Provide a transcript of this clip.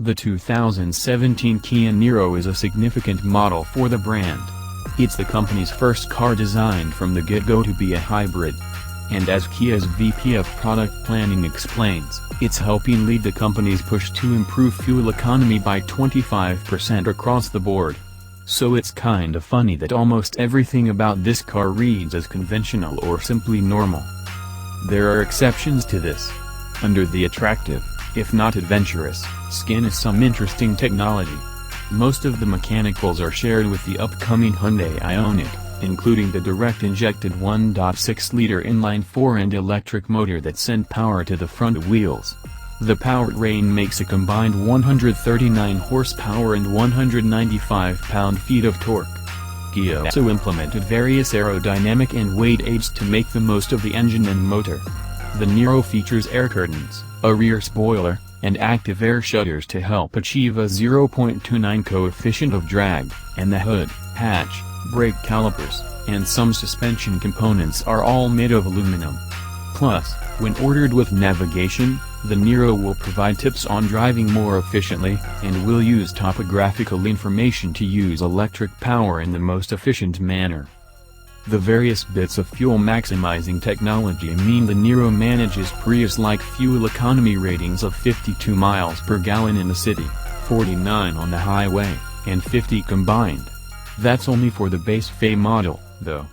The 2017 Kia Niro is a significant model for the brand. It's the company's first car designed from the get-go to be a hybrid. And as Kia's VP of Product Planning explains, it's helping lead the company's push to improve fuel economy by 25% across the board. So it's kinda funny that almost everything about this car reads as conventional or simply normal. There are exceptions to this. Under the attractive, if not adventurous, skin is some interesting technology. Most of the mechanicals are shared with the upcoming Hyundai Ioniq, including the direct-injected 1.6-liter inline-4 and electric motor that send power to the front wheels. The powertrain makes a combined 139 horsepower and 195 pound-feet of torque. Kia also implemented various aerodynamic and weight aids to make the most of the engine and motor. The Niro features air curtains, a rear spoiler, and active air shutters to help achieve a 0.29 coefficient of drag, and the hood, hatch, brake calipers, and some suspension components are all made of aluminum. Plus, when ordered with navigation, the Niro will provide tips on driving more efficiently, and will use topographical information to use electric power in the most efficient manner. The various bits of fuel maximizing technology mean the Niro manages Prius-like fuel economy ratings of 52 miles per gallon in the city, 49 on the highway, and 50 combined. That's only for the base FE model, though.